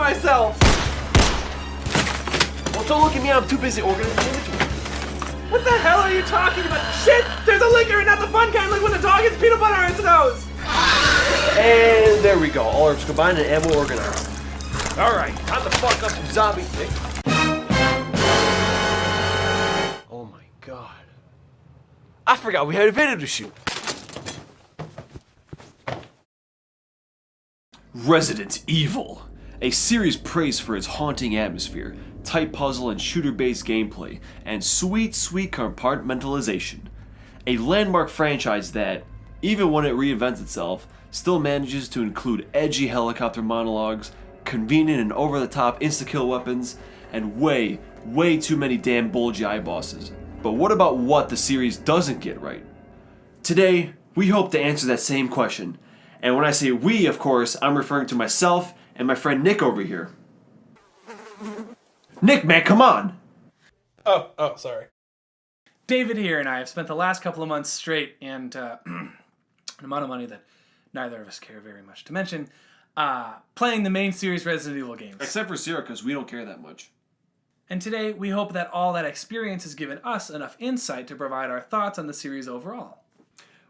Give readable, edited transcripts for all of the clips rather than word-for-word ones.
myself. Well, don't look at me, I'm too busy organizing inventory. What the hell are you talking about? Shit! There's a liquor and not the fun kind, like when the dog gets peanut butter on its nose! And there we go. All herbs combined and ammo organized. Alright, time to fuck up some zombie thing. Oh my god. I forgot we had a video to shoot. Resident Evil. A series praised for its haunting atmosphere, tight puzzle and shooter-based gameplay, and sweet, sweet compartmentalization. A landmark franchise that, even when it reinvents itself, still manages to include edgy helicopter monologues, convenient and over-the-top insta-kill weapons, and way, way too many damn bulgy eye bosses. But what about what the series doesn't get right? Today, we hope to answer that same question. And when I say we, of course, I'm referring to myself and my friend Nick over here. Nick, man, come on! Oh, sorry. David here and I have spent the last couple of months straight and an amount of money that neither of us care very much to mention, playing the main series Resident Evil games. Except for Sierra, because we don't care that much. And today, we hope that all that experience has given us enough insight to provide our thoughts on the series overall.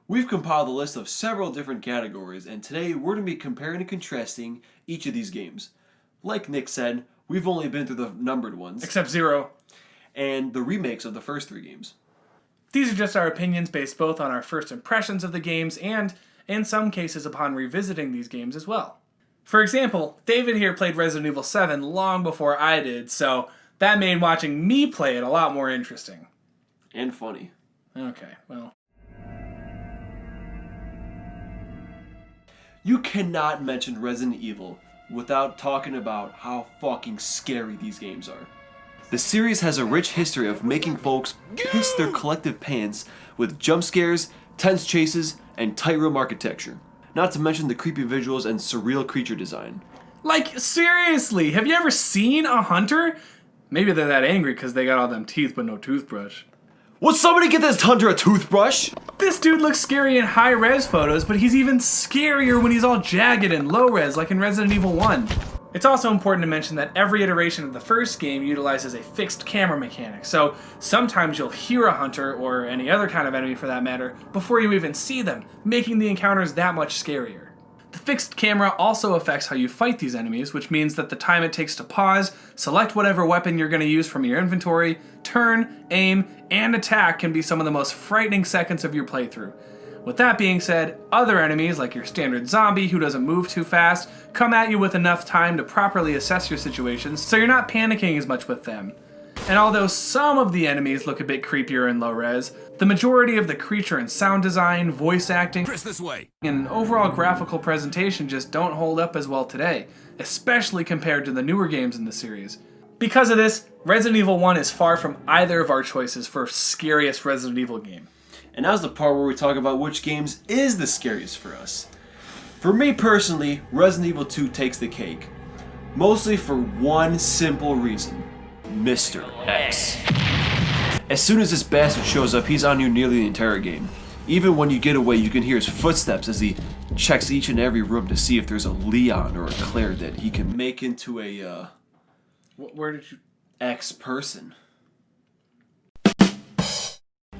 We've compiled a list of several different categories, and today we're going to be comparing and contrasting each of these games. Like Nick said, we've only been through the numbered ones. Except Zero. And the remakes of the first 3 games. These are just our opinions based both on our first impressions of the games and, in some cases, upon revisiting these games as well. For example, David here played Resident Evil 7 long before I did, so that made watching me play it a lot more interesting. And funny. Okay, well. You cannot mention Resident Evil without talking about how fucking scary these games are. The series has a rich history of making folks piss their collective pants with jump scares, tense chases, and tight room architecture. Not to mention the creepy visuals and surreal creature design. Like, seriously, have you ever seen a hunter? Maybe they're that angry because they got all them teeth but no toothbrush. Would somebody get this hunter a toothbrush? This dude looks scary in high-res photos, but he's even scarier when he's all jagged and low-res like in Resident Evil 1. It's also important to mention that every iteration of the first game utilizes a fixed camera mechanic, so sometimes you'll hear a hunter, or any other kind of enemy for that matter, before you even see them, making the encounters that much scarier. The fixed camera also affects how you fight these enemies, which means that the time it takes to pause, select whatever weapon you're going to use from your inventory, turn, aim, and attack can be some of the most frightening seconds of your playthrough. With that being said, other enemies, like your standard zombie who doesn't move too fast, come at you with enough time to properly assess your situations, so you're not panicking as much with them. And although some of the enemies look a bit creepier in low res, the majority of the creature and sound design, voice acting, and overall graphical presentation just don't hold up as well today, especially compared to the newer games in the series. Because of this, Resident Evil 1 is far from either of our choices for scariest Resident Evil game. And now's the part where we talk about which games is the scariest for us. For me personally, Resident Evil 2 takes the cake. Mostly for one simple reason. Mr. X. As soon as this bastard shows up, he's on you nearly the entire game. Even when you get away, you can hear his footsteps as he checks each and every room to see if there's a Leon or a Claire that he can make into a, Where did you... X person.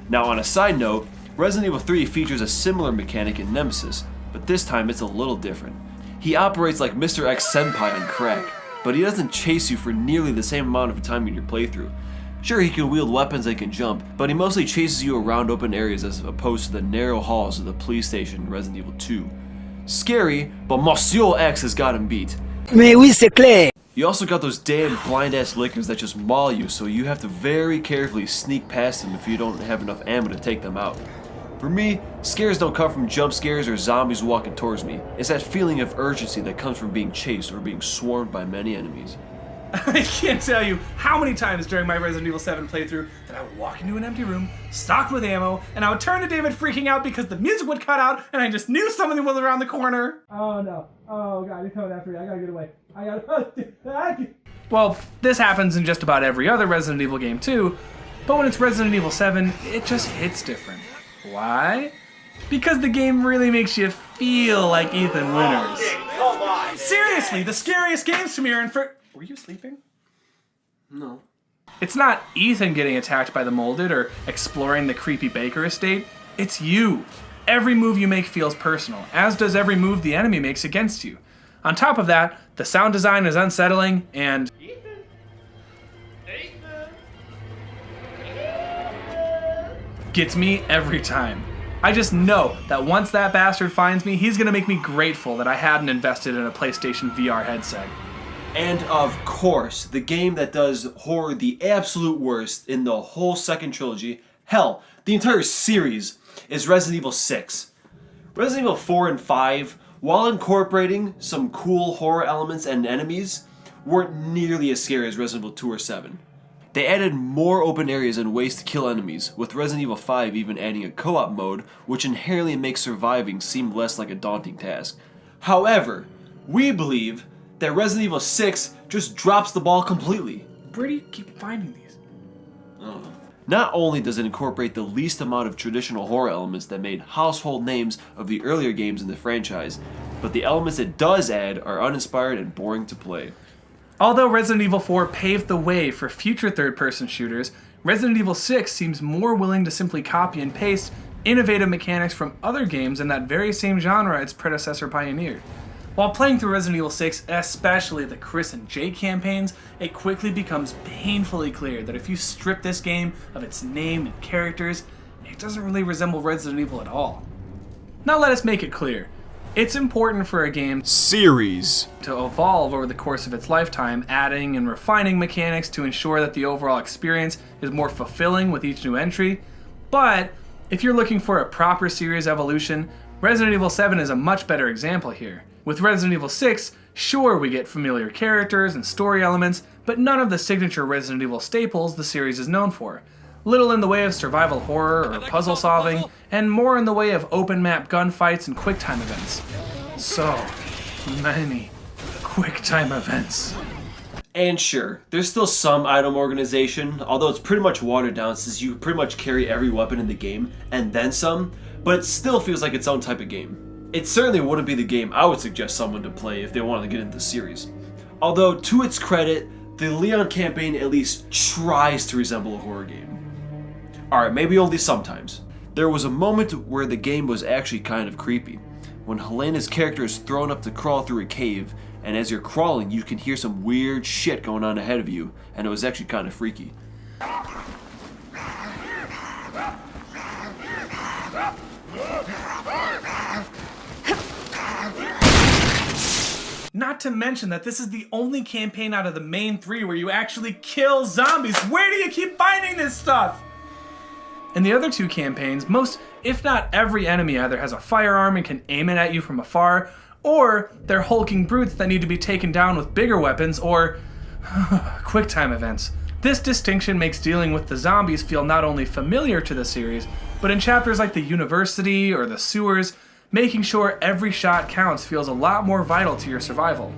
Now on a side note, Resident Evil 3 features a similar mechanic in Nemesis, but this time it's a little different. He operates like Mr. X Senpai on crack, but he doesn't chase you for nearly the same amount of time in your playthrough. Sure, he can wield weapons that can jump, but he mostly chases you around open areas as opposed to the narrow halls of the police station in Resident Evil 2. Scary, but Monsieur X has got him beat. Mais oui, c'est clair. You also got those damn blind-ass lickers that just maul you, so you have to very carefully sneak past them if you don't have enough ammo to take them out. For me, scares don't come from jump scares or zombies walking towards me. It's that feeling of urgency that comes from being chased or being swarmed by many enemies. I can't tell you how many times during my Resident Evil 7 playthrough that I would walk into an empty room, stocked with ammo, and I would turn to David freaking out because the music would cut out and I just knew something was around the corner. Oh no. Oh god, he's coming after me. I gotta get away. I gotta... Well, this happens in just about every other Resident Evil game too, but when it's Resident Evil 7, it just hits different. Why? Because the game really makes you feel like Ethan Winters. Seriously, the scariest games to me are in for... Were you sleeping? No. It's not Ethan getting attacked by the molded or exploring the creepy Baker estate. It's you. Every move you make feels personal, as does every move the enemy makes against you. On top of that, the sound design is unsettling and... gets me every time. I just know that once that bastard finds me, he's gonna make me grateful that I hadn't invested in a PlayStation VR headset. And of course, the game that does horror the absolute worst in the whole second trilogy, hell, the entire series, is Resident Evil 6. Resident Evil 4 and 5, while incorporating some cool horror elements and enemies, weren't nearly as scary as Resident Evil 2 or 7. They added more open areas and ways to kill enemies, with Resident Evil 5 even adding a co-op mode, which inherently makes surviving seem less like a daunting task. However, we believe that Resident Evil 6 just drops the ball completely. Where do you keep finding these? I don't know. Not only does it incorporate the least amount of traditional horror elements that made household names of the earlier games in the franchise, but the elements it does add are uninspired and boring to play. Although Resident Evil 4 paved the way for future third-person shooters, Resident Evil 6 seems more willing to simply copy and paste innovative mechanics from other games in that very same genre its predecessor pioneered. While playing through Resident Evil 6, especially the Chris and Jake campaigns, it quickly becomes painfully clear that if you strip this game of its name and characters, it doesn't really resemble Resident Evil at all. Now let us make it clear. It's important for a game series to evolve over the course of its lifetime, adding and refining mechanics to ensure that the overall experience is more fulfilling with each new entry. But if you're looking for a proper series evolution, Resident Evil 7 is a much better example here. With Resident Evil 6, sure, we get familiar characters and story elements, but none of the signature Resident Evil staples the series is known for. Little in the way of survival horror or puzzle solving, and more in the way of open map gunfights and QuickTime events. So many QuickTime events. And sure, there's still some item organization, although it's pretty much watered down since you pretty much carry every weapon in the game, and then some, but it still feels like its own type of game. It certainly wouldn't be the game I would suggest someone to play if they wanted to get into the series. Although, to its credit, the Leon campaign at least tries to resemble a horror game. Alright, maybe only sometimes. There was a moment where the game was actually kind of creepy, when Helena's character is thrown up to crawl through a cave, and as you're crawling you can hear some weird shit going on ahead of you, and it was actually kind of freaky. Not to mention that this is the only campaign out of the main three where you actually kill zombies. Where do you keep finding this stuff? In the other two campaigns, most, if not every enemy either has a firearm and can aim it at you from afar, or they're hulking brutes that need to be taken down with bigger weapons, or QuickTime events. This distinction makes dealing with the zombies feel not only familiar to the series, but in chapters like the university or the sewers, making sure every shot counts feels a lot more vital to your survival.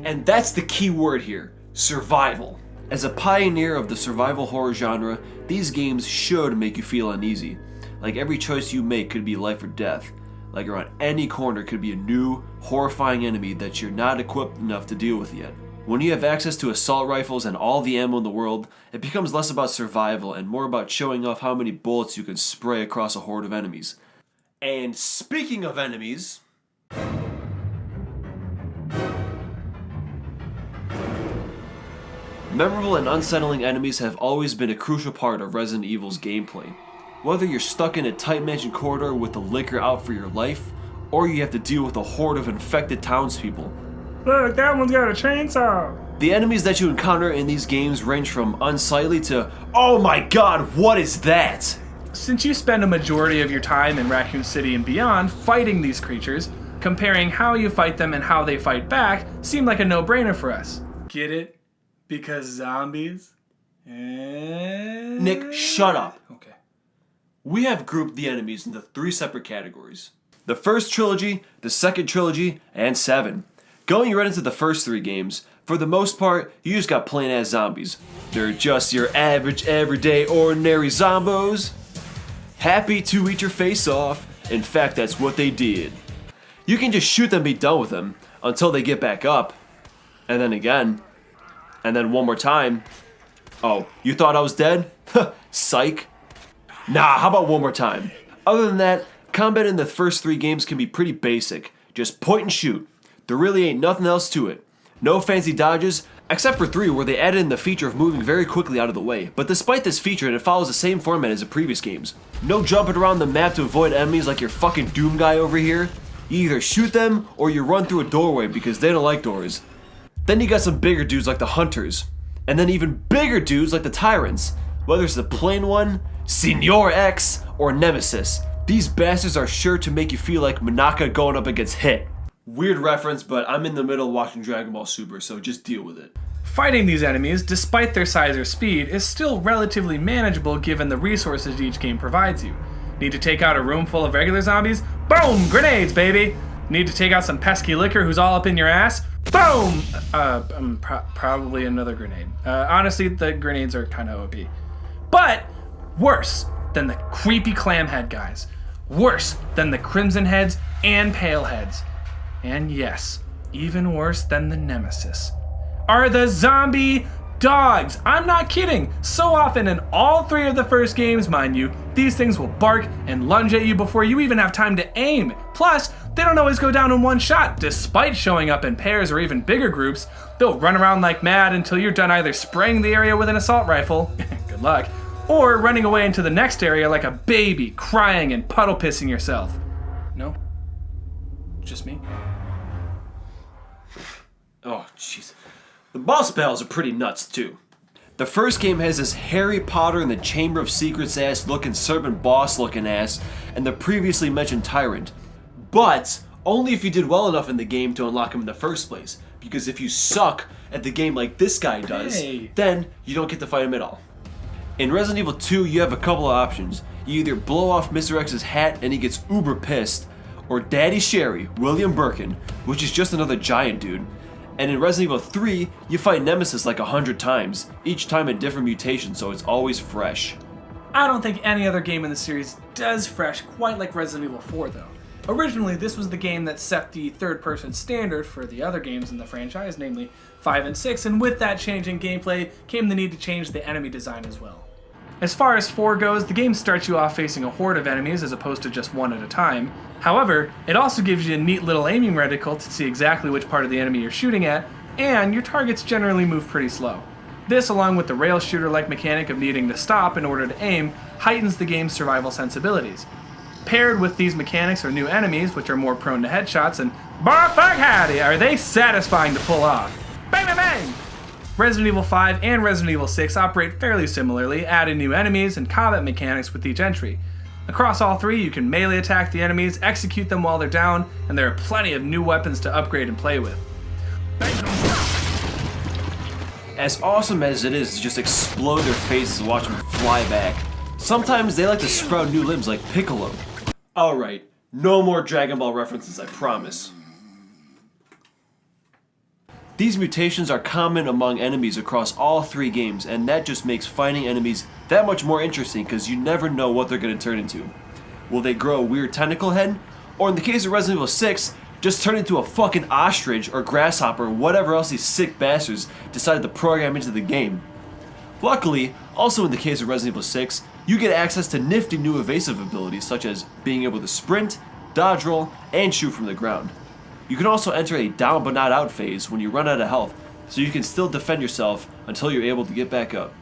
And that's the key word here, survival. As a pioneer of the survival horror genre, these games should make you feel uneasy. Like every choice you make could be life or death. Like around any corner could be a new, horrifying enemy that you're not equipped enough to deal with yet. When you have access to assault rifles and all the ammo in the world, it becomes less about survival and more about showing off how many bullets you can spray across a horde of enemies. And speaking of enemies... memorable and unsettling enemies have always been a crucial part of Resident Evil's gameplay. Whether you're stuck in a tight mansion corridor with the licker out for your life, or you have to deal with a horde of infected townspeople. Look, that one's got a chainsaw! The enemies that you encounter in these games range from unsightly to, oh my god, what is that? Since you spend a majority of your time in Raccoon City and beyond fighting these creatures, comparing how you fight them and how they fight back seemed like a no-brainer for us. Get it? Because zombies? Nick, shut up. Okay. We have grouped the enemies into 3 separate categories. The first trilogy, the second trilogy, and 7. Going right into the first 3 games, for the most part, you just got plain ass zombies. They're just your average, everyday, ordinary zombos. Happy to eat your face off. In fact, that's what they did. You can just shoot them and be done with them, until they get back up, and then again, and then one more time. Oh, you thought I was dead? Psych. Nah, how about one more time? Other than that, combat in the first 3 games can be pretty basic. Just point and shoot. There really ain't nothing else to it. No fancy dodges, except for 3 where they added in the feature of moving very quickly out of the way. But despite this feature, it follows the same format as the previous games. No jumping around the map to avoid enemies like your fucking Doom guy over here. You either shoot them or you run through a doorway because they don't like doors. Then you got some bigger dudes like the Hunters. And then even bigger dudes like the Tyrants. Whether it's the plain one, Senior X, or Nemesis. These bastards are sure to make you feel like Manaka going up against Hit. Weird reference, but I'm in the middle watching Dragon Ball Super, so just deal with it. Fighting these enemies, despite their size or speed, is still relatively manageable given the resources each game provides you. Need to take out a room full of regular zombies? Boom! Grenades, baby! Need to take out some pesky licker who's all up in your ass? Boom! Probably another grenade. Honestly, the grenades are kind of OP. But worse than the creepy clamhead guys. Worse than the crimson heads and pale heads. And yes, even worse than the nemesis are the zombie dogs. I'm not kidding. So often in all 3 of the first games, mind you, these things will bark and lunge at you before you even have time to aim. Plus, they don't always go down in one shot. Despite showing up in pairs or even bigger groups, they'll run around like mad until you're done either spraying the area with an assault rifle, good luck, or running away into the next area like a baby, crying and puddle pissing yourself. No? Just me? Oh, jeez. The boss battles are pretty nuts, too. The first game has this Harry Potter and the Chamber of Secrets ass looking serpent boss looking ass, and the previously mentioned Tyrant. But only if you did well enough in the game to unlock him in the first place. Because if you suck at the game like this guy does, then you don't get to fight him at all. In Resident Evil 2, you have a couple of options. You either blow off Mr. X's hat and he gets uber pissed, or Daddy Sherry, William Birkin, which is just another giant dude. And in Resident Evil 3, you fight Nemesis like 100 times, each time a different mutation, so it's always fresh. I don't think any other game in the series does fresh quite like Resident Evil 4 though. Originally, this was the game that set the third-person standard for the other games in the franchise, namely 5 and 6, and with that change in gameplay came the need to change the enemy design as well. As far as 4 goes, the game starts you off facing a horde of enemies as opposed to just one at a time. However, it also gives you a neat little aiming reticle to see exactly which part of the enemy you're shooting at, and your targets generally move pretty slow. This, along with the rail shooter-like mechanic of needing to stop in order to aim, heightens the game's survival sensibilities. Paired with these mechanics are new enemies, which are more prone to headshots, and fuck howdy, are they satisfying to pull off. Bang bang bang! Resident Evil 5 and Resident Evil 6 operate fairly similarly, adding new enemies and combat mechanics with each entry. Across all 3, you can melee attack the enemies, execute them while they're down, and there are plenty of new weapons to upgrade and play with. As awesome as it is to just explode their faces and watch them fly back, sometimes they like to sprout new limbs like Piccolo. Alright, no more Dragon Ball references, I promise. These mutations are common among enemies across all 3 games, and that just makes fighting enemies that much more interesting because you never know what they're going to turn into. Will they grow a weird tentacle head? Or in the case of Resident Evil 6, just turn into a fucking ostrich or grasshopper or whatever else these sick bastards decided to program into the game. Luckily, also in the case of Resident Evil 6, you get access to nifty new evasive abilities such as being able to sprint, dodge roll, and shoot from the ground. You can also enter a down but not out phase when you run out of health, so you can still defend yourself until you're able to get back up.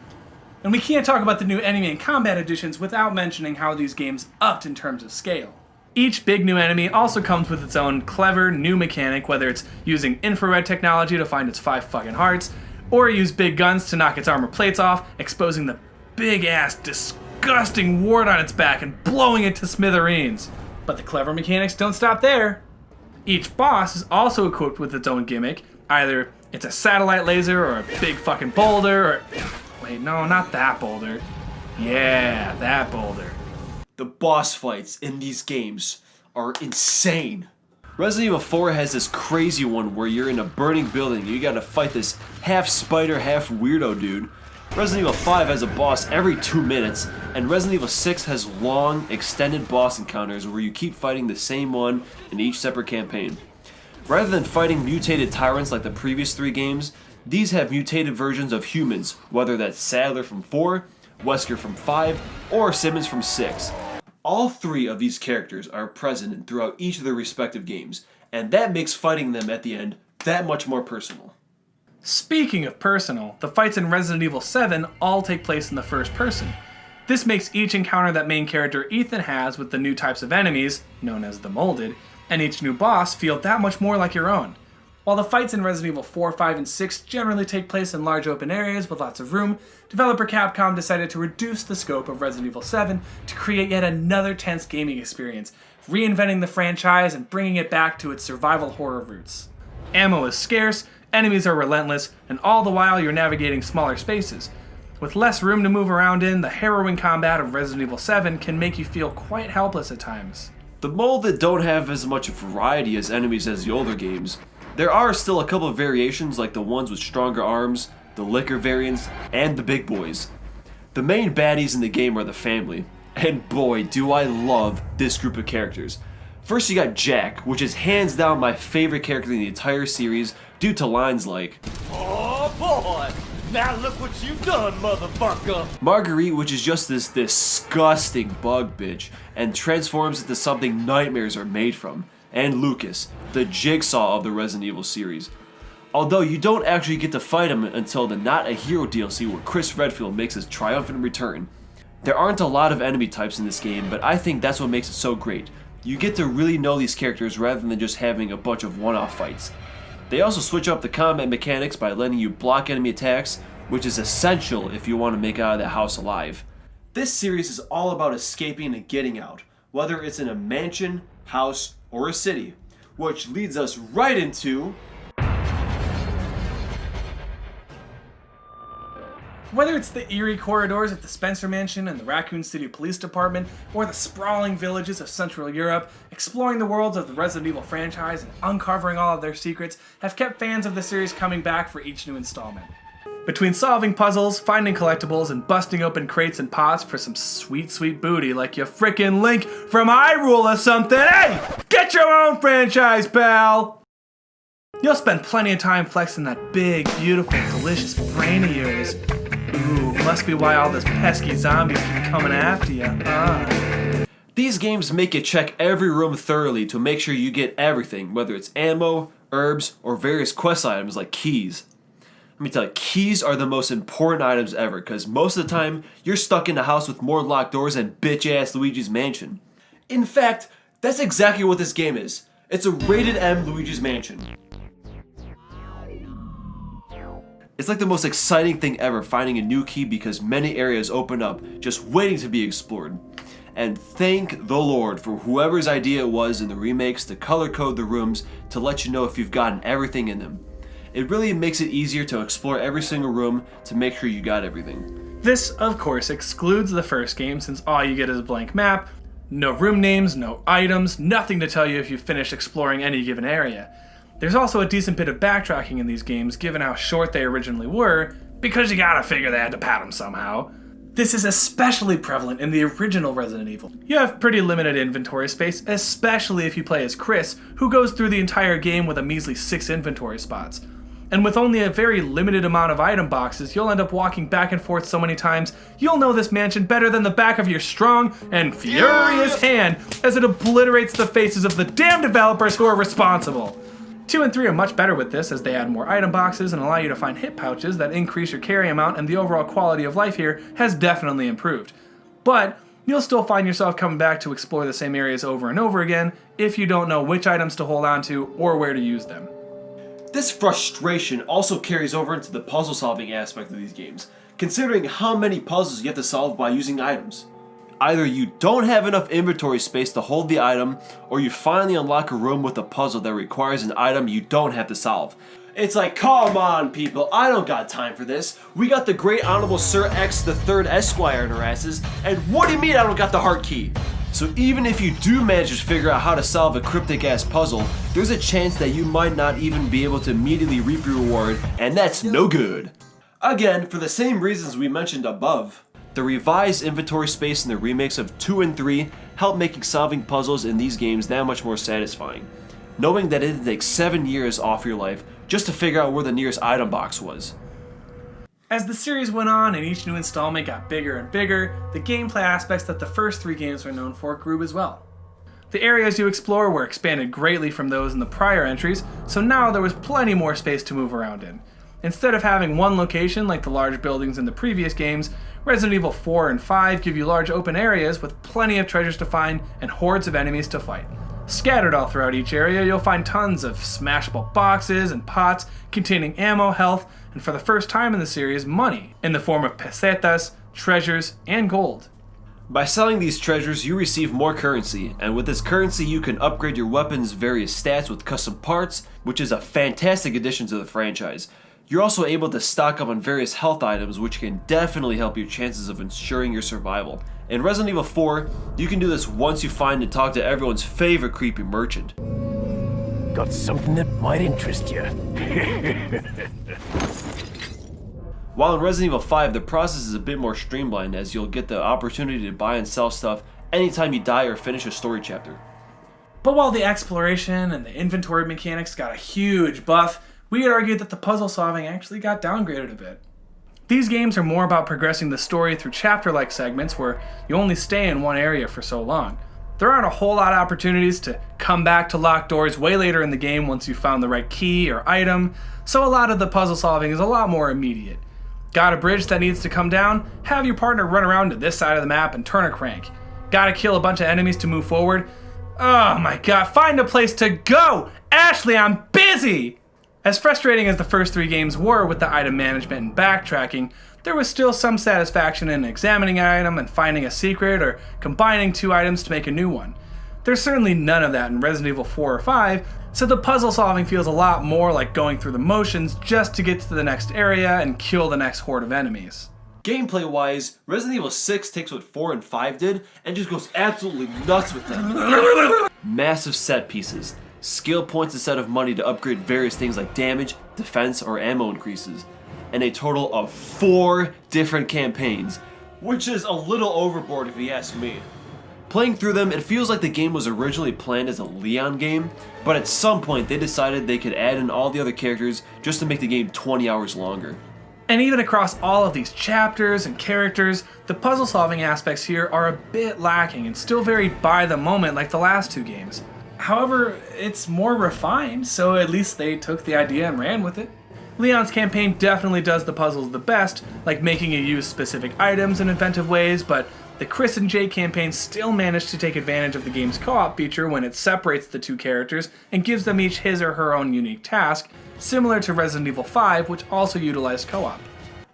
And we can't talk about the new enemy and combat additions without mentioning how these games upped in terms of scale. Each big new enemy also comes with its own clever new mechanic, whether it's using infrared technology to find its 5 fucking hearts, or use big guns to knock its armor plates off, exposing the big ass disgusting wart on its back and blowing it to smithereens. But the clever mechanics don't stop there. Each boss is also equipped with its own gimmick. Either it's a satellite laser or a big fucking boulder or... Wait, no, not that boulder. Yeah, that boulder. The boss fights in these games are insane. Resident Evil 4 has this crazy one where you're in a burning building and you gotta fight this half spider, half weirdo dude. Resident Evil 5 has a boss every 2 minutes, and Resident Evil 6 has long, extended boss encounters where you keep fighting the same one in each separate campaign. Rather than fighting mutated tyrants like the previous 3 games, these have mutated versions of humans, whether that's Sadler from 4, Wesker from 5, or Simmons from 6. All 3 of these characters are present throughout each of their respective games, and that makes fighting them at the end that much more personal. Speaking of personal, the fights in Resident Evil 7 all take place in the first person. This makes each encounter that main character Ethan has with the new types of enemies, known as the Molded, and each new boss feel that much more like your own. While the fights in Resident Evil 4, 5, and 6 generally take place in large open areas with lots of room, developer Capcom decided to reduce the scope of Resident Evil 7 to create yet another tense gaming experience, reinventing the franchise and bringing it back to its survival horror roots. Ammo is scarce, enemies are relentless, and all the while you're navigating smaller spaces. With less room to move around in, the harrowing combat of Resident Evil 7 can make you feel quite helpless at times. The Molded don't have as much variety as enemies as the older games. There are still a couple of variations like the ones with stronger arms, the liquor variants, and the big boys. The main baddies in the game are the family, and boy do I love this group of characters. First you got Jack, which is hands down my favorite character in the entire series due to lines like, "Oh boy, now look what you've done, motherfucker." Marguerite, which is just this disgusting bug bitch and transforms into something nightmares are made from, and Lucas, the Jigsaw of the Resident Evil series. Although you don't actually get to fight him until the Not a Hero DLC where Chris Redfield makes his triumphant return. There aren't a lot of enemy types in this game, but I think that's what makes it so great. You get to really know these characters rather than just having a bunch of one-off fights. They also switch up the combat mechanics by letting you block enemy attacks, which is essential if you want to make it out of that house alive. This series is all about escaping and getting out, whether it's in a mansion, house, or a city, which leads us right into... Whether it's the eerie corridors at the Spencer Mansion and the Raccoon City Police Department, or the sprawling villages of Central Europe, exploring the worlds of the Resident Evil franchise and uncovering all of their secrets have kept fans of the series coming back for each new installment. Between solving puzzles, finding collectibles, and busting open crates and pots for some sweet, sweet booty like you frickin' Link from Hyrule or something, hey! Get your own franchise, pal! You'll spend plenty of time flexing that big, beautiful, delicious brain of yours. Ooh, must be why all those pesky zombies keep coming after you. These games make you check every room thoroughly to make sure you get everything, whether it's ammo, herbs, or various quest items like keys. Let me tell you, keys are the most important items ever, because most of the time, you're stuck in a house with more locked doors than bitch-ass Luigi's Mansion. In fact, that's exactly what this game is. It's a rated M Luigi's Mansion. It's like the most exciting thing ever finding a new key because many areas open up just waiting to be explored. And thank the Lord for whoever's idea it was in the remakes to color code the rooms to let you know if you've gotten everything in them. It really makes it easier to explore every single room to make sure you got everything. This, of course, excludes the first game since all you get is a blank map, no room names, no items, nothing to tell you if you've finished exploring any given area. There's also a decent bit of backtracking in these games given how short they originally were, because you gotta figure they had to pad them somehow. This is especially prevalent in the original Resident Evil. You have pretty limited inventory space, especially if you play as Chris, who goes through the entire game with a measly 6 inventory spots. And with only a very limited amount of item boxes, you'll end up walking back and forth so many times, you'll know this mansion better than the back of your strong and furious hand as it obliterates the faces of the damn developers who are responsible. 2 and 3 are much better with this as they add more item boxes and allow you to find hit pouches that increase your carry amount, and the overall quality of life here has definitely improved. But you'll still find yourself coming back to explore the same areas over and over again if you don't know which items to hold on to or where to use them. This frustration also carries over into the puzzle solving aspect of these games, considering how many puzzles you have to solve by using items. Either you don't have enough inventory space to hold the item, or you finally unlock a room with a puzzle that requires an item you don't have to solve. It's like, come on people, I don't got time for this. We got the Great Honorable Sir X III Esquire in our asses, and what do you mean I don't got the heart key? So even if you do manage to figure out how to solve a cryptic ass puzzle, there's a chance that you might not even be able to immediately reap your reward, and that's no good. Again, for the same reasons we mentioned above. The revised inventory space in the remakes of 2 and 3 help making solving puzzles in these games that much more satisfying. knowing that it'd take 7 years off your life just to figure out where the nearest item box was. As the series went on and each new installment got bigger and bigger, the gameplay aspects that the first 3 games were known for grew as well. The areas you explore were expanded greatly from those in the prior entries, so now there was plenty more space to move around in. Instead of having one location like the large buildings in the previous games, Resident Evil 4 and 5 give you large open areas with plenty of treasures to find and hordes of enemies to fight. Scattered all throughout each area, you'll find tons of smashable boxes and pots containing ammo, health, and for the first time in the series, money, in the form of pesetas, treasures, and gold. By selling these treasures, you receive more currency, and with this currency you can upgrade your weapon's various stats with custom parts, which is a fantastic addition to the franchise. You're also able to stock up on various health items, which can definitely help your chances of ensuring your survival. In Resident Evil 4, you can do this once you find and talk to everyone's favorite creepy merchant. Got something that might interest you. While in Resident Evil 5, the process is a bit more streamlined, as you'll get the opportunity to buy and sell stuff anytime you die or finish a story chapter. But while the exploration and the inventory mechanics got a huge buff, we could argue that the puzzle solving actually got downgraded a bit. These games are more about progressing the story through chapter-like segments where you only stay in one area for so long. There aren't a whole lot of opportunities to come back to locked doors way later in the game once you've found the right key or item, so a lot of the puzzle solving is a lot more immediate. Got a bridge that needs to come down? Have your partner run around to this side of the map and turn a crank. Gotta kill a bunch of enemies to move forward? Oh my god, find a place to go! Ashley, I'm busy! As frustrating as the first 3 games were with the item management and backtracking, there was still some satisfaction in examining an item and finding a secret or combining 2 items to make a new one. There's certainly none of that in Resident Evil 4 or 5, so the puzzle solving feels a lot more like going through the motions just to get to the next area and kill the next horde of enemies. Gameplay wise, Resident Evil 6 takes what 4 and 5 did and just goes absolutely nuts with them. Massive set pieces, skill points instead of money to upgrade various things like damage, defense, or ammo increases, and a total of 4 different campaigns, which is a little overboard if you ask me. Playing through them, it feels like the game was originally planned as a Leon game, but at some point they decided they could add in all the other characters just to make the game 20 hours longer. And even across all of these chapters and characters, the puzzle solving aspects here are a bit lacking and still very by the moment like the last 2 games. However, it's more refined, so at least they took the idea and ran with it. Leon's campaign definitely does the puzzles the best, like making you use specific items in inventive ways, but the Chris and Jay campaign still managed to take advantage of the game's co-op feature when it separates the 2 characters and gives them each his or her own unique task, similar to Resident Evil 5, which also utilized co-op.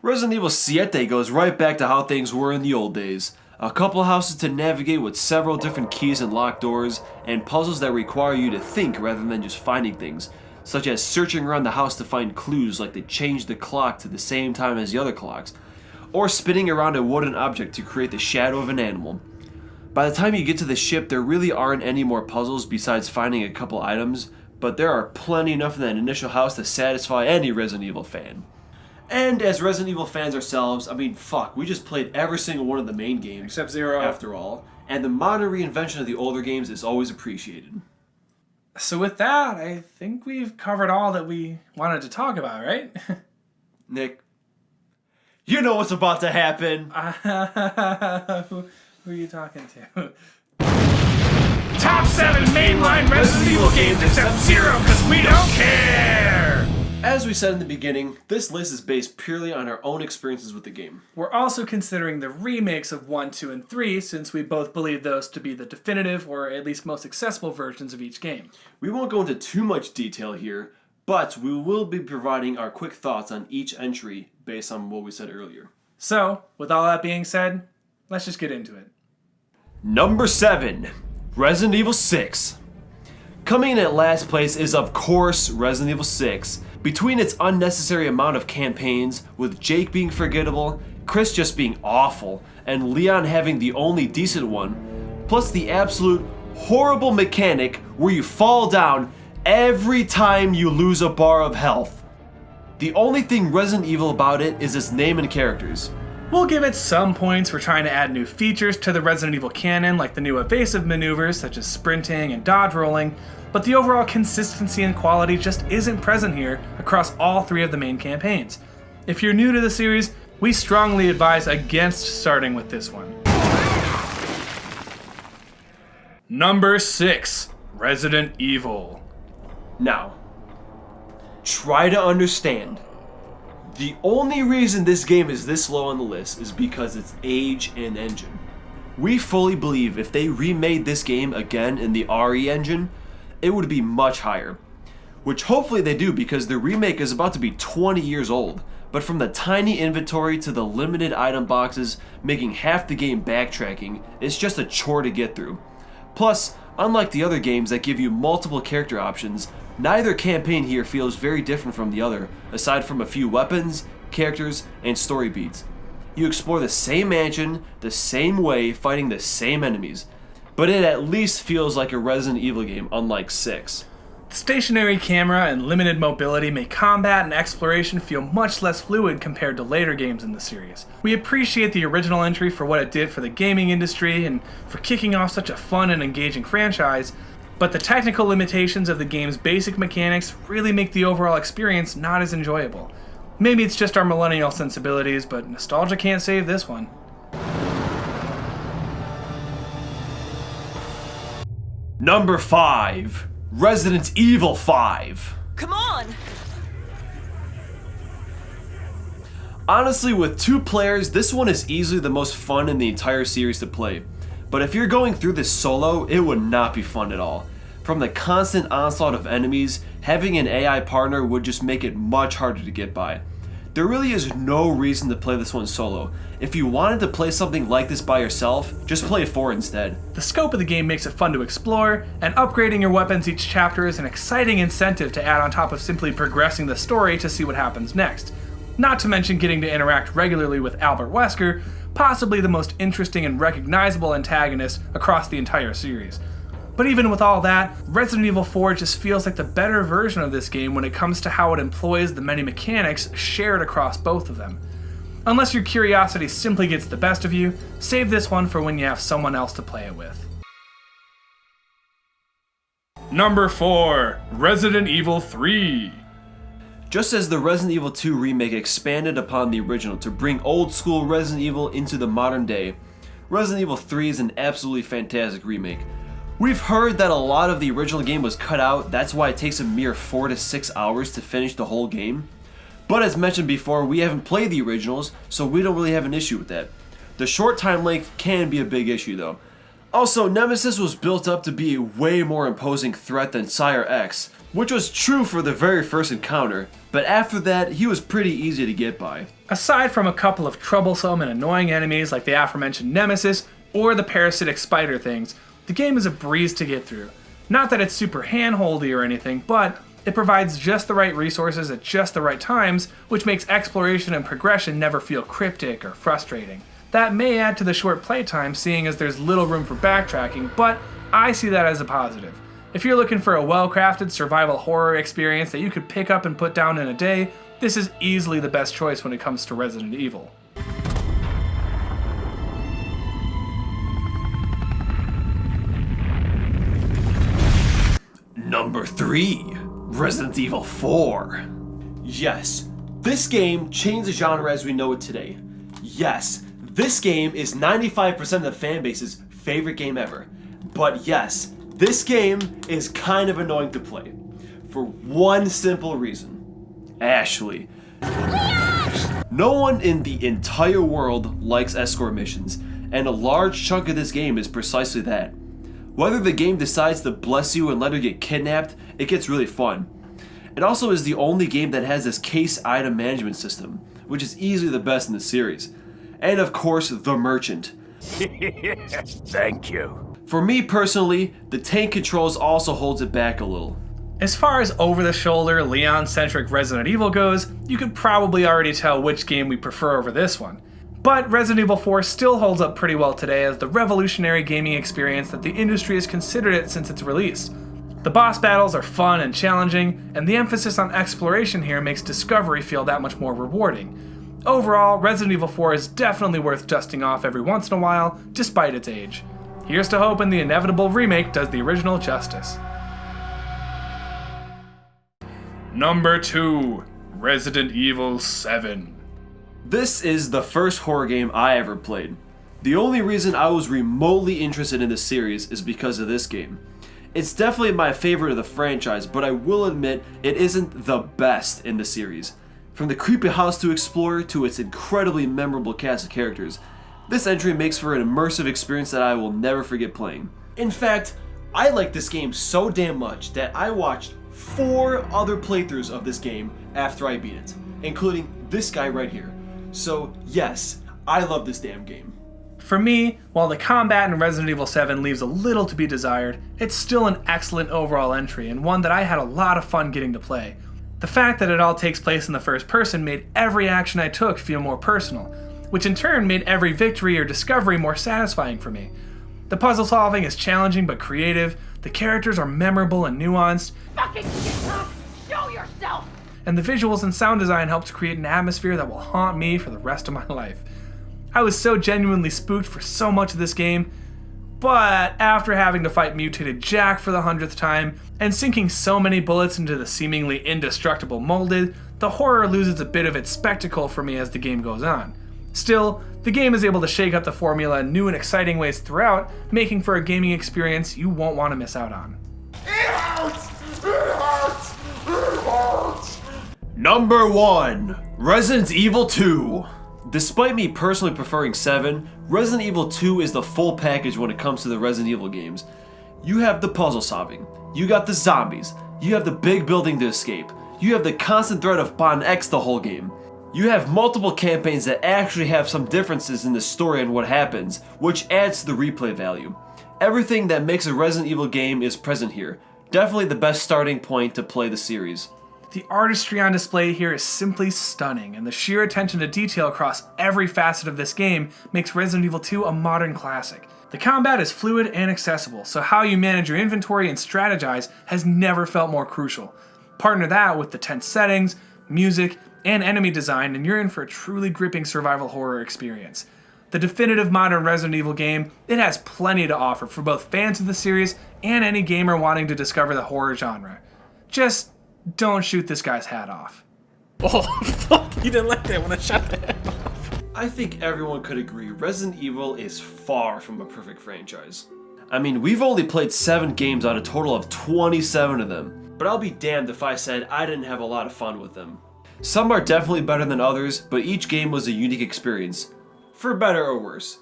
Resident Evil 7 goes right back to how things were in the old days. A couple houses to navigate with several different keys and locked doors, and puzzles that require you to think rather than just finding things, such as searching around the house to find clues like they changed the clock to the same time as the other clocks, or spinning around a wooden object to create the shadow of an animal. By the time you get to the ship, there really aren't any more puzzles besides finding a couple items, but there are plenty enough in that initial house to satisfy any Resident Evil fan. And as Resident Evil fans ourselves, I mean, fuck, we just played every single one of the main games. Except 0. After all, and the modern reinvention of the older games is always appreciated. So with that, I think we've covered all that we wanted to talk about, right? Nick, you know what's about to happen. Who are you talking to? Top 7 mainline Resident Evil games except 0, because we don't care! As we said in the beginning, this list is based purely on our own experiences with the game. We're also considering the remakes of 1, 2, and 3, since we both believe those to be the definitive, or at least most accessible versions of each game. We won't go into too much detail here, but we will be providing our quick thoughts on each entry based on what we said earlier. So, with all that being said, let's just get into it. Number 7, Resident Evil 6. Coming in at last place is of course Resident Evil 6. Between its unnecessary amount of campaigns, with Jake being forgettable, Chris just being awful, and Leon having the only decent one, plus the absolute horrible mechanic where you fall down every time you lose a bar of health. The only thing Resident Evil about it is its name and characters. We'll give it some points for trying to add new features to the Resident Evil canon, like the new evasive maneuvers such as sprinting and dodge rolling, but the overall consistency and quality just isn't present here across all 3 of the main campaigns. If you're new to the series, we strongly advise against starting with this one. Number 6, Resident Evil. Now, try to understand. The only reason this game is this low on the list is because its age and engine. We fully believe if they remade this game again in the RE engine, it would be much higher. Which hopefully they do, because the remake is about to be 20 years old. But from the tiny inventory to the limited item boxes, making half the game backtracking, it's just a chore to get through. Plus, unlike the other games that give you multiple character options, neither campaign here feels very different from the other, aside from a few weapons, characters, and story beats. You explore the same mansion, the same way, fighting the same enemies, but it at least feels like a Resident Evil game, unlike 6. The stationary camera and limited mobility make combat and exploration feel much less fluid compared to later games in the series. We appreciate the original entry for what it did for the gaming industry and for kicking off such a fun and engaging franchise, but the technical limitations of the game's basic mechanics really make the overall experience not as enjoyable. Maybe it's just our millennial sensibilities, but nostalgia can't save this one. Number 5, Resident Evil 5. Come on! Honestly, with 2 players, this one is easily the most fun in the entire series to play. But if you're going through this solo, it would not be fun at all. From the constant onslaught of enemies, having an AI partner would just make it much harder to get by. There really is no reason to play this one solo. If you wanted to play something like this by yourself, just play 4 instead. The scope of the game makes it fun to explore, and upgrading your weapons each chapter is an exciting incentive to add on top of simply progressing the story to see what happens next. Not to mention getting to interact regularly with Albert Wesker, possibly the most interesting and recognizable antagonist across the entire series. But even with all that, Resident Evil 4 just feels like the better version of this game when it comes to how it employs the many mechanics shared across both of them. Unless your curiosity simply gets the best of you, save this one for when you have someone else to play it with. Number 4, Resident Evil 3. Just as the Resident Evil 2 remake expanded upon the original to bring old school Resident Evil into the modern day, Resident Evil 3 is an absolutely fantastic remake. We've heard that a lot of the original game was cut out, that's why it takes a mere 4 to 6 hours to finish the whole game. But as mentioned before, we haven't played the originals, so we don't really have an issue with that. The short time length can be a big issue though. Also, Nemesis was built up to be a way more imposing threat than Sire X, which was true for the very first encounter, but after that, he was pretty easy to get by. Aside from a couple of troublesome and annoying enemies like the aforementioned Nemesis or the parasitic spider things, the game is a breeze to get through. Not that it's super handholdy or anything, but it provides just the right resources at just the right times, which makes exploration and progression never feel cryptic or frustrating. That may add to the short playtime, seeing as there's little room for backtracking, but I see that as a positive. If you're looking for a well-crafted survival horror experience that you could pick up and put down in a day, this is easily the best choice when it comes to Resident Evil. Number 3, Resident Evil 4. Yes, this game changed the genre as we know it today. Yes, this game is 95% of the fanbase's favorite game ever. But yes, this game is kind of annoying to play. For one simple reason. Ashley. No one in the entire world likes escort missions, and a large chunk of this game is precisely that. Whether the game decides to bless you and let her get kidnapped, it gets really fun. It also is the only game that has this case item management system, which is easily the best in the series. And of course, the Merchant. Thank you. For me personally, the tank controls also holds it back a little. As far as over-the-shoulder, Leon-centric Resident Evil goes, you could probably already tell which game we prefer over this one. But Resident Evil 4 still holds up pretty well today as the revolutionary gaming experience that the industry has considered it since its release. The boss battles are fun and challenging, and the emphasis on exploration here makes discovery feel that much more rewarding. Overall, Resident Evil 4 is definitely worth dusting off every once in a while, despite its age. Here's to hoping the inevitable remake does the original justice. Number 2, Resident Evil 7. This is the first horror game I ever played. The only reason I was remotely interested in this series is because of this game. It's definitely my favorite of the franchise, but I will admit it isn't the best in the series. From the creepy house to explore to its incredibly memorable cast of characters, this entry makes for an immersive experience that I will never forget playing. In fact, I like this game so damn much that I watched 4 other playthroughs of this game after I beat it, including this guy right here. So yes, I love this damn game. For me, while the combat in Resident Evil 7 leaves a little to be desired, it's still an excellent overall entry and one that I had a lot of fun getting to play. The fact that it all takes place in the first person made every action I took feel more personal, which in turn made every victory or discovery more satisfying for me. The puzzle solving is challenging but creative, the characters are memorable and nuanced, Fucking get up! Show yourself! and the visuals and sound design help to create an atmosphere that will haunt me for the rest of my life. I was so genuinely spooked for so much of this game, but after having to fight mutated Jack for the 100th time, and sinking so many bullets into the seemingly indestructible molded, the horror loses a bit of its spectacle for me as the game goes on. Still, the game is able to shake up the formula in new and exciting ways throughout, making for a gaming experience you won't want to miss out on. Number 1, Resident Evil 2. Despite me personally preferring 7, Resident Evil 2 is the full package when it comes to the Resident Evil games. You have the puzzle solving, you got the zombies, you have the big building to escape, you have the constant threat of Bond X the whole game. You have multiple campaigns that actually have some differences in the story and what happens, which adds to the replay value. Everything that makes a Resident Evil game is present here. Definitely the best starting point to play the series. The artistry on display here is simply stunning, and the sheer attention to detail across every facet of this game makes Resident Evil 2 a modern classic. The combat is fluid and accessible, so how you manage your inventory and strategize has never felt more crucial. Partner that with the tense settings, music, and enemy design, and you're in for a truly gripping survival horror experience. The definitive modern Resident Evil game, it has plenty to offer for both fans of the series and any gamer wanting to discover the horror genre. Just don't shoot this guy's hat off. Oh, fuck, you didn't like that when I shot that. I think everyone could agree Resident Evil is far from a perfect franchise. I mean, we've only played 7 games out of a total of 27 of them, but I'll be damned if I said I didn't have a lot of fun with them. Some are definitely better than others, but each game was a unique experience, for better or worse.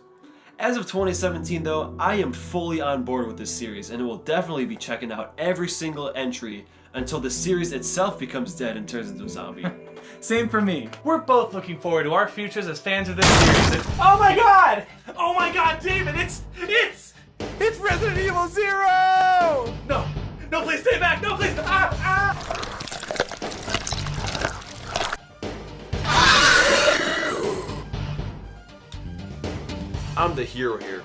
As of 2017 though, I am fully on board with this series and will definitely be checking out every single entry until the series itself becomes dead and turns into a zombie. Same for me. We're both looking forward to our futures as fans of this series. And oh my god! Oh my god, David, it's Resident Evil 0! No, please stay back, no, please, I'm the hero here.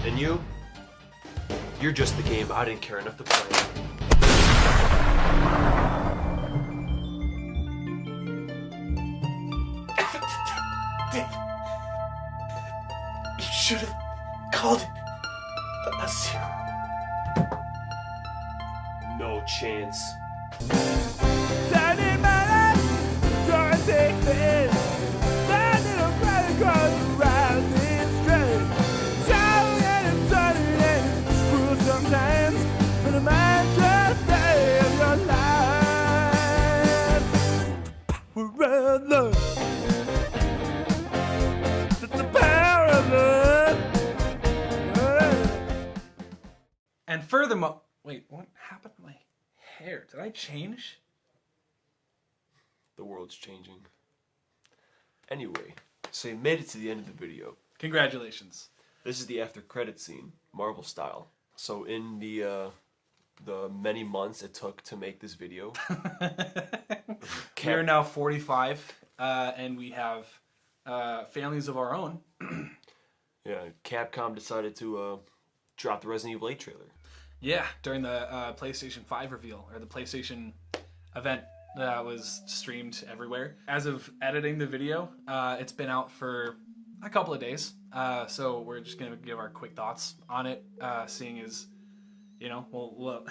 And you're just the game I didn't care enough to play. You should have called it a 0. No chance. And furthermore, wait, what happened to my hair? Did I change? The world's changing. Anyway, so you made it to the end of the video. Congratulations. This is the after credit scene, Marvel style. So in the many months it took to make this video, We are now 45, and we have families of our own. yeah, Capcom decided to drop the Resident Evil 8 trailer. Yeah, during the PlayStation 5 reveal, or the PlayStation event that was streamed everywhere. As of editing the video, it's been out for a couple of days. So we're just gonna give our quick thoughts on it, seeing as, you know, well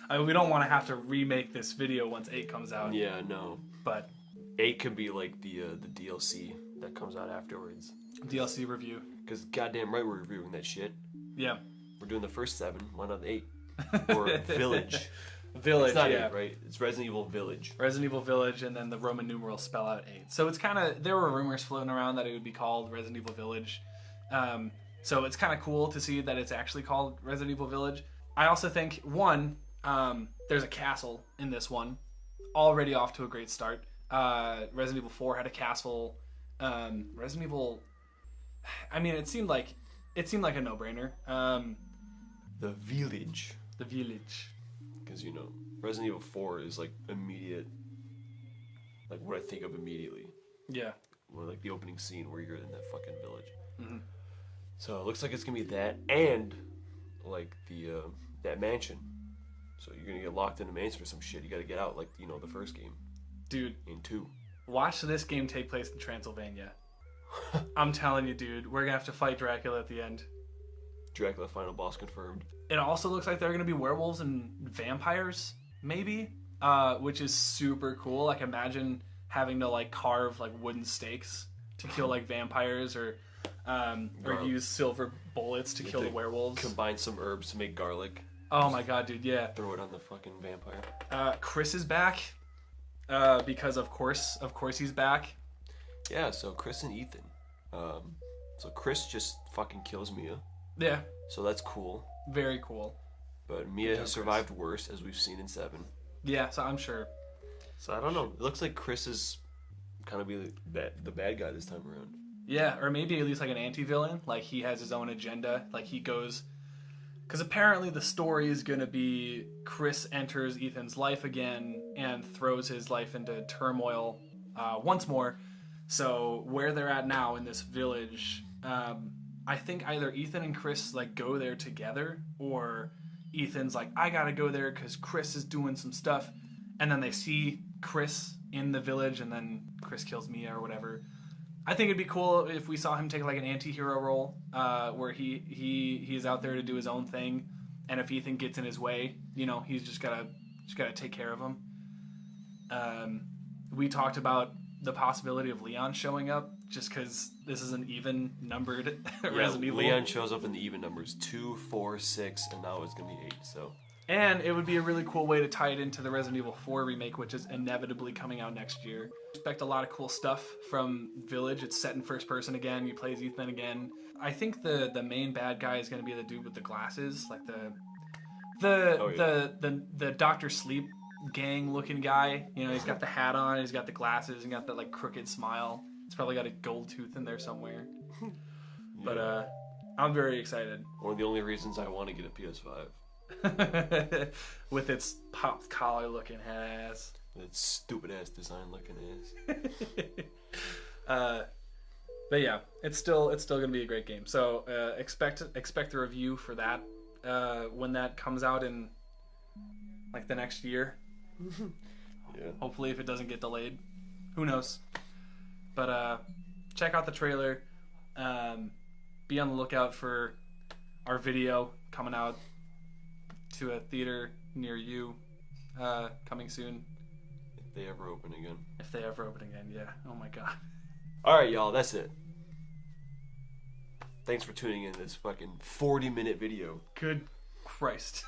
I mean, we don't want to have to remake this video once 8 comes out. Yeah, no. But 8 could be like the DLC that comes out afterwards. DLC review. Because goddamn right we're reviewing that shit. Yeah. We're doing the first 7, why not 8? Or Village. Village, It's not yeah. 8, right? It's Resident Evil Village. Resident Evil Village, and then the Roman numerals spell out 8. So it's kind of, there were rumors floating around that it would be called Resident Evil Village. So it's kind of cool to see that it's actually called Resident Evil Village. I also think, one, there's a castle in this one, already off to a great start. Resident Evil 4 had a castle. Resident Evil, I mean, it seemed like a no-brainer. The Village. The Village. Because, you know, Resident Evil 4 is like immediate, like what I think of immediately. Yeah. Or like the opening scene where you're in that fucking village. Mm-hmm. So it looks like it's gonna be that, and like the that mansion. So you're gonna get locked in a mansion or some shit. You gotta get out, like, you know, the first game. Dude. In 2. Watch this game take place in Transylvania. I'm telling you, dude, we're gonna have to fight Dracula at the end. Dracula final boss confirmed. It also looks like there are gonna be werewolves and vampires, maybe, which is super cool. Like, imagine having to like carve like wooden stakes to kill like vampires, or use silver bullets to kill the werewolves. Combine some herbs to make garlic. Oh my god, dude, yeah. Throw it on the fucking vampire. Chris is back, because of course he's back. Yeah, so Chris and Ethan. So Chris just fucking kills Mia. Yeah, So that's cool. very cool. But Mia has survived worse, as we've seen in 7. Yeah, so I'm sure. So I don't know. It looks like Chris is kind of be the bad guy this time around. Yeah, or maybe at least like an anti-villain. Like, he has his own agenda. Like, he goes... Because apparently the story is going to be Chris enters Ethan's life again and throws his life into turmoil once more. So where they're at now in this village, I think either Ethan and Chris like go there together, or Ethan's like, I gotta go there because Chris is doing some stuff. And then they see Chris in the village, and then Chris kills Mia or whatever. I think it'd be cool if we saw him take like an anti-hero role, where he's out there to do his own thing, and if Ethan gets in his way, you know, he's just gotta take care of him. We talked about the possibility of Leon showing up, just because this is an even numbered Resident Evil. Leon shows up in the even numbers 2, 4, 6, and now it's gonna be 8. So. And it would be a really cool way to tie it into the Resident Evil 4 remake, which is inevitably coming out next year. Expect a lot of cool stuff from Village. It's set in first person again. You play as Ethan again. I think the main bad guy is going to be the dude with the glasses, like the Dr. Sleep gang looking guy. You know, he's got the hat on, he's got the glasses, and got that like crooked smile. He's probably got a gold tooth in there somewhere. Yeah. But I'm very excited. One of the only reasons I want to get a PS5. With its popped collar looking head ass. That stupid ass design looking ass. But yeah, it's still gonna be a great game. So expect the review for that when that comes out in like the next year. Yeah. Hopefully, if it doesn't get delayed, who knows? But check out the trailer. Be on the lookout for our video coming out to a theater near you, coming soon. If they ever open again. If they ever open again, yeah. Oh my god. Alright, y'all, that's it. Thanks for tuning in to this fucking 40-minute video. Good Christ.